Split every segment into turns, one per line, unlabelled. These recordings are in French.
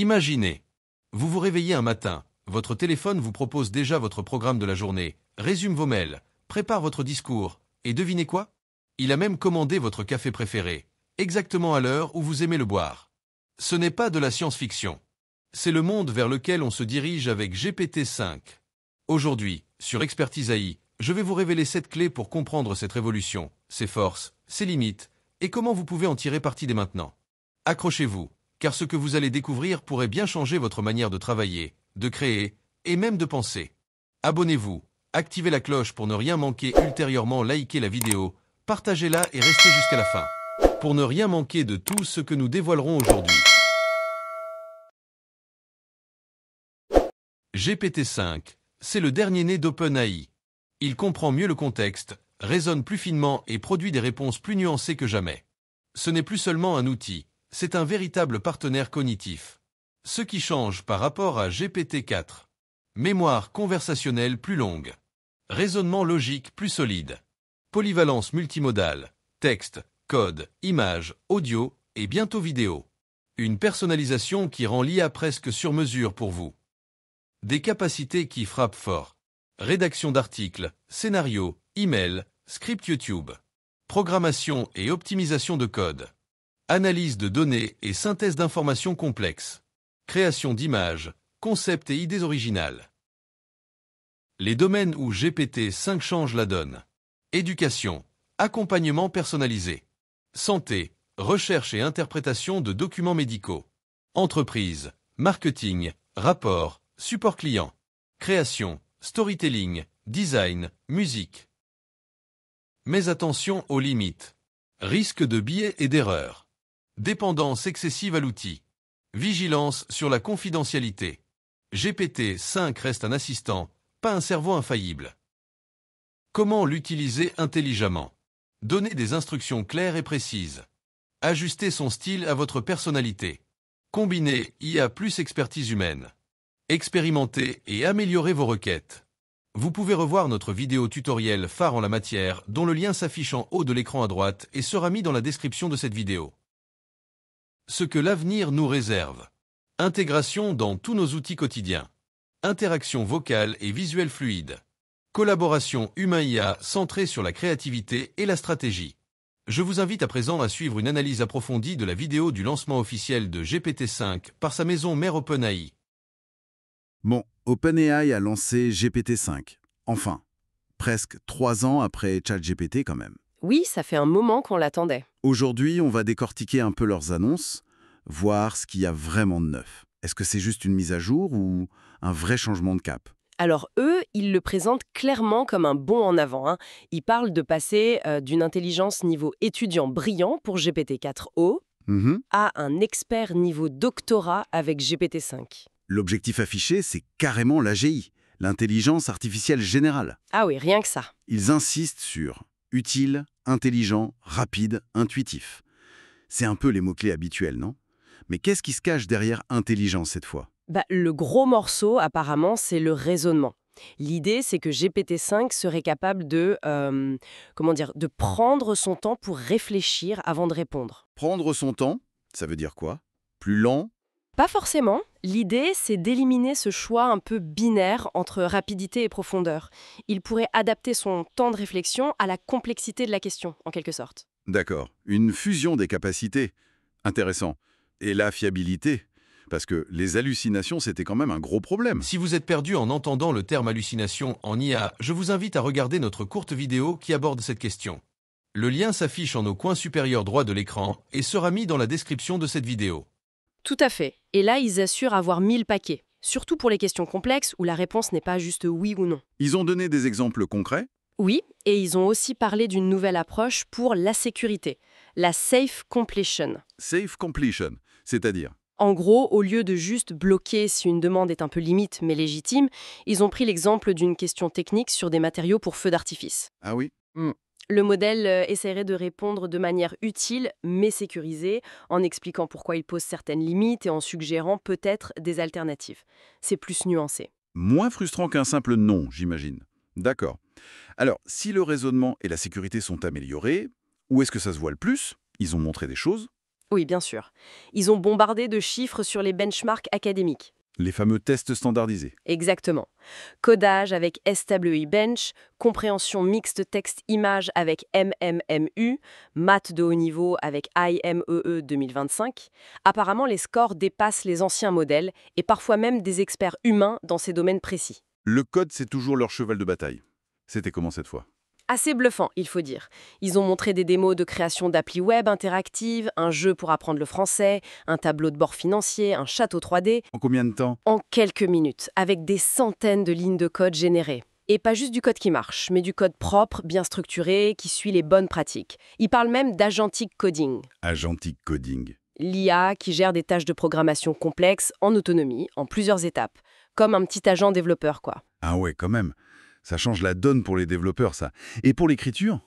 Imaginez. Vous vous réveillez un matin, votre téléphone vous propose déjà votre programme de la journée, résume vos mails, prépare votre discours, et devinez quoi? Il a même commandé votre café préféré, exactement à l'heure où vous aimez le boire. Ce n'est pas de la science-fiction. C'est le monde vers lequel on se dirige avec GPT-5. Aujourd'hui, sur Expertise AI, je vais vous révéler 7 clés pour comprendre cette révolution, ses forces, ses limites, et comment vous pouvez en tirer parti dès maintenant. Accrochez-vous, car ce que vous allez découvrir pourrait bien changer votre manière de travailler, de créer, et même de penser. Abonnez-vous, activez la cloche pour ne rien manquer ultérieurement, likez la vidéo, partagez-la et restez jusqu'à la fin, pour ne rien manquer de tout ce que nous dévoilerons aujourd'hui. GPT-5, c'est le dernier-né d'OpenAI. Il comprend mieux le contexte, raisonne plus finement et produit des réponses plus nuancées que jamais. Ce n'est plus seulement un outil, c'est un véritable partenaire cognitif. Ce qui change par rapport à GPT-4. Mémoire conversationnelle plus longue. Raisonnement logique plus solide. Polyvalence multimodale. Texte, code, images, audio et bientôt vidéo. Une personnalisation qui rend l'IA presque sur mesure pour vous. Des capacités qui frappent fort. Rédaction d'articles, scénarios, emails, script YouTube. Programmation et optimisation de code. Analyse de données et synthèse d'informations complexes. Création d'images, concepts et idées originales. Les domaines où GPT-5 change la donne. Éducation, accompagnement personnalisé. Santé, recherche et interprétation de documents médicaux. Entreprise, marketing, rapport, support client. Création, storytelling, design, musique. Mais attention aux limites. Risque de biais et d'erreurs. Dépendance excessive à l'outil. Vigilance sur la confidentialité. GPT-5 reste un assistant, pas un cerveau infaillible. Comment l'utiliser intelligemment? Donner des instructions claires et précises. Ajuster son style à votre personnalité. Combiner IA plus expertise humaine. Expérimenter et améliorer vos requêtes. Vous pouvez revoir notre vidéo tutoriel phare en la matière, dont le lien s'affiche en haut de l'écran à droite et sera mis dans la description de cette vidéo. Ce que l'avenir nous réserve. Intégration dans tous nos outils quotidiens. Interaction vocale et visuelle fluide. Collaboration humain-IA centrée sur la créativité et la stratégie. Je vous invite à présent à suivre une analyse approfondie de la vidéo du lancement officiel de GPT-5 par sa maison mère OpenAI.
Bon, OpenAI a lancé GPT-5. Enfin, presque 3 ans après ChatGPT quand même.
Oui, ça fait un moment qu'on l'attendait.
Aujourd'hui, on va décortiquer un peu leurs annonces, voir ce qu'il y a vraiment de neuf. Est-ce que c'est juste une mise à jour ou un vrai changement de cap?
Alors eux, ils le présentent clairement comme un bond en avant, hein. Ils parlent de passer d'une intelligence niveau étudiant brillant pour GPT-4o à un expert niveau doctorat avec GPT-5.
L'objectif affiché, c'est carrément l'AGI, l'intelligence artificielle générale.
Ah oui, rien que ça.
Ils insistent sur utile, intelligent, rapide, intuitif. C'est un peu les mots-clés habituels, non? Mais qu'est-ce qui se cache derrière intelligence cette fois?
Le gros morceau, apparemment, c'est le raisonnement. L'idée, c'est que GPT-5 serait capable de prendre son temps pour réfléchir avant de répondre.
Prendre son temps, ça veut dire quoi? Plus lent?
Pas forcément. L'idée, c'est d'éliminer ce choix un peu binaire entre rapidité et profondeur. Il pourrait adapter son temps de réflexion à la complexité de la question, en quelque sorte.
D'accord. Une fusion des capacités. Intéressant. Et la fiabilité? Parce que les hallucinations, c'était quand même un gros problème.
Si vous êtes perdu en entendant le terme hallucination en IA, je vous invite à regarder notre courte vidéo qui aborde cette question. Le lien s'affiche en haut coin supérieur droit de l'écran et sera mis dans la description de cette vidéo.
Tout à fait. Et là, ils assurent avoir mis le paquet. Surtout pour les questions complexes où la réponse n'est pas juste oui ou non.
Ils ont donné des exemples concrets?
Oui, et ils ont aussi parlé d'une nouvelle approche pour la sécurité, la safe completion.
Safe completion, c'est-à-dire?
En gros, au lieu de juste bloquer si une demande est un peu limite mais légitime, ils ont pris l'exemple d'une question technique sur des matériaux pour feux d'artifice.
Ah oui?
Le modèle essaierait de répondre de manière utile mais sécurisée, en expliquant pourquoi il pose certaines limites et en suggérant peut-être des alternatives. C'est plus nuancé.
Moins frustrant qu'un simple non, j'imagine. D'accord. Alors, si le raisonnement et la sécurité sont améliorés, où est-ce que ça se voit le plus? Ils ont montré des choses?
Oui, bien sûr. Ils ont bombardé de chiffres sur les benchmarks académiques.
Les fameux tests standardisés.
Exactement. Codage avec SWI Bench, compréhension mixte texte-image avec MMMU, maths de haut niveau avec IMEE 2025. Apparemment, les scores dépassent les anciens modèles et parfois même des experts humains dans ces domaines précis.
Le code, c'est toujours leur cheval de bataille. C'était comment cette fois?
Assez bluffant, il faut dire. Ils ont montré des démos de création d'applis web interactives, un jeu pour apprendre le français, un tableau de bord financier, un château 3D,
En combien de temps?
en quelques minutes, avec des centaines de lignes de code générées. Et pas juste du code qui marche, mais du code propre, bien structuré, qui suit les bonnes pratiques. Ils parlent même d'agentic coding.
Agentic coding.
L'IA qui gère des tâches de programmation complexes en autonomie, en plusieurs étapes. Comme un petit agent développeur, quoi.
Ah ouais, quand même. Ça change la donne pour les développeurs, ça. Et pour l'écriture?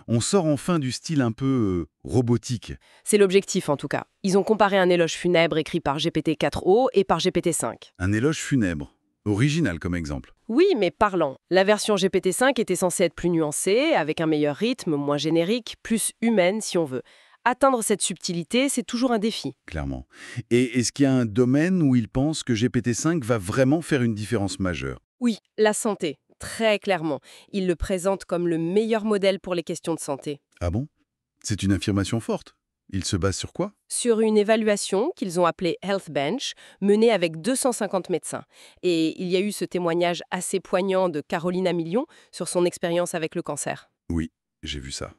On sort enfin du style un peu robotique.
C'est l'objectif, en tout cas. Ils ont comparé un éloge funèbre écrit par GPT-4o et par GPT-5.
Un éloge funèbre. Original comme exemple.
Oui, mais parlant. La version GPT-5 était censée être plus nuancée, avec un meilleur rythme, moins générique, plus humaine si on veut. Atteindre cette subtilité, c'est toujours un défi.
Clairement. Et est-ce qu'il y a un domaine où ils pensent que GPT-5 va vraiment faire une différence majeure?
Oui, la santé, très clairement. Ils le présentent comme le meilleur modèle pour les questions de santé.
Ah bon? C'est une affirmation forte. Ils se basent sur quoi?
Sur une évaluation qu'ils ont appelée Health Bench, menée avec 250 médecins. Et il y a eu ce témoignage assez poignant de Caroline Amilion sur son expérience avec le cancer.
Oui, j'ai vu ça.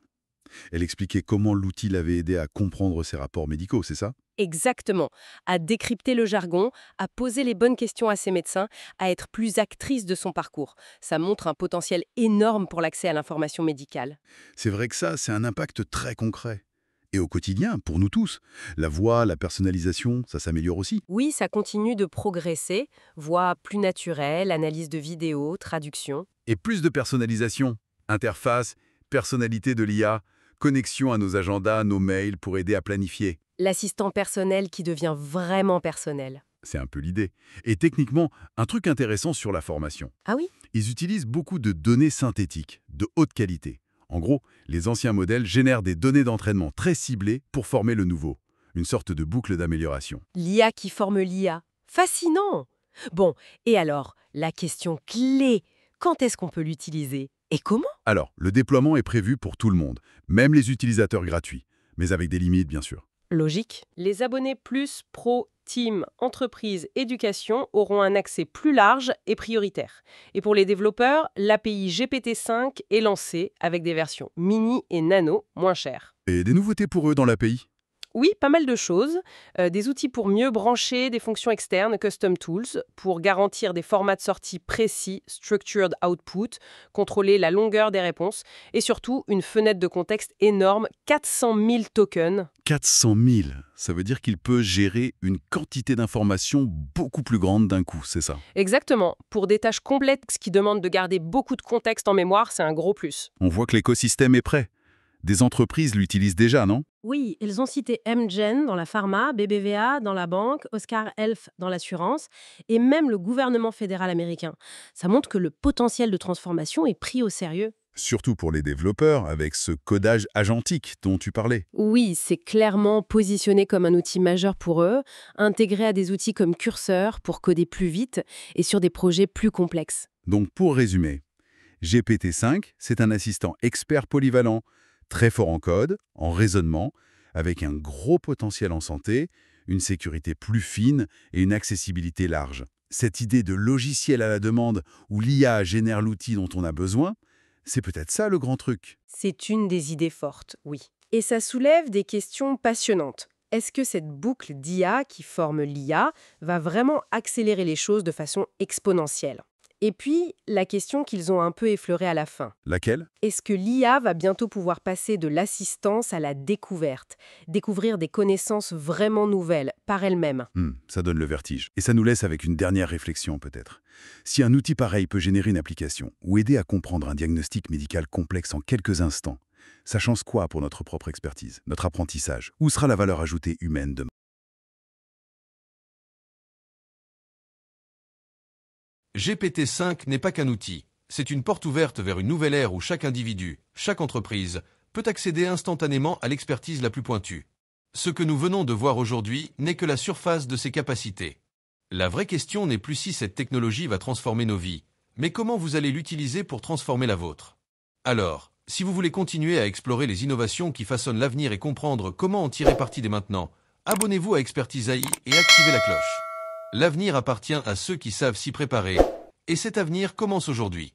Elle expliquait comment l'outil l'avait aidé à comprendre ses rapports médicaux, c'est ça?
Exactement, à décrypter le jargon, à poser les bonnes questions à ses médecins, à être plus actrice de son parcours. Ça montre un potentiel énorme pour l'accès à l'information médicale.
C'est vrai que ça, c'est un impact très concret. Et au quotidien, pour nous tous, la voix, la personnalisation, ça s'améliore aussi.
Oui, ça continue de progresser, voix plus naturelle, analyse de vidéos, traduction.
Et plus de personnalisation. Interface, personnalité de l'IA, connexion à nos agendas, nos mails pour aider à planifier.
L'assistant personnel qui devient vraiment personnel.
C'est un peu l'idée. Et techniquement, un truc intéressant sur la formation.
Ah oui?
Ils utilisent beaucoup de données synthétiques, de haute qualité. En gros, les anciens modèles génèrent des données d'entraînement très ciblées pour former le nouveau. Une sorte de boucle d'amélioration.
L'IA qui forme l'IA. Fascinant! Bon, et alors, la question clé, quand est-ce qu'on peut l'utiliser? Et comment?
Alors, le déploiement est prévu pour tout le monde, même les utilisateurs gratuits, mais avec des limites bien sûr.
Logique. Les abonnés plus, pro, team, entreprise, éducation auront un accès plus large et prioritaire. Et pour les développeurs, l'API GPT-5 est lancée avec des versions mini et nano moins chères.
Et des nouveautés pour eux dans l'API?
Oui, pas mal de choses. Des outils pour mieux brancher des fonctions externes, custom tools, pour garantir des formats de sortie précis, structured output, contrôler la longueur des réponses, et surtout une fenêtre de contexte énorme, 400 000 tokens.
400 000, ça veut dire qu'il peut gérer une quantité d'informations beaucoup plus grande d'un coup, c'est ça?
Exactement. Pour des tâches complexes qui demandent de garder beaucoup de contexte en mémoire, c'est un gros plus.
On voit que l'écosystème est prêt. Des entreprises l'utilisent déjà, non?
Oui, ils ont cité Amgen dans la pharma, BBVA dans la banque, Oscar Health dans l'assurance et même le gouvernement fédéral américain. Ça montre que le potentiel de transformation est pris au sérieux.
Surtout pour les développeurs, avec ce codage agentique dont tu parlais.
Oui, c'est clairement positionné comme un outil majeur pour eux, intégré à des outils comme Cursor pour coder plus vite et sur des projets plus complexes.
Donc pour résumer, GPT-5, c'est un assistant expert polyvalent, très fort en code, en raisonnement, avec un gros potentiel en santé, une sécurité plus fine et une accessibilité large. Cette idée de logiciel à la demande où l'IA génère l'outil dont on a besoin, c'est peut-être ça le grand truc.
C'est une des idées fortes, oui. Et ça soulève des questions passionnantes. Est-ce que cette boucle d'IA qui forme l'IA va vraiment accélérer les choses de façon exponentielle? Et puis, la question qu'ils ont un peu effleurée à la fin.
Laquelle?
Est-ce que l'IA va bientôt pouvoir passer de l'assistance à la découverte, découvrir des connaissances vraiment nouvelles par elle-même?
Ça donne le vertige. Et ça nous laisse avec une dernière réflexion peut-être. Si un outil pareil peut générer une application ou aider à comprendre un diagnostic médical complexe en quelques instants, ça change quoi pour notre propre expertise, notre apprentissage? Où sera la valeur ajoutée humaine demain?
GPT-5 n'est pas qu'un outil. C'est une porte ouverte vers une nouvelle ère où chaque individu, chaque entreprise, peut accéder instantanément à l'expertise la plus pointue. Ce que nous venons de voir aujourd'hui n'est que la surface de ses capacités. La vraie question n'est plus si cette technologie va transformer nos vies, mais comment vous allez l'utiliser pour transformer la vôtre. Alors, si vous voulez continuer à explorer les innovations qui façonnent l'avenir et comprendre comment en tirer parti dès maintenant, abonnez-vous à Expertise AI et activez la cloche. L'avenir appartient à ceux qui savent s'y préparer, et cet avenir commence aujourd'hui.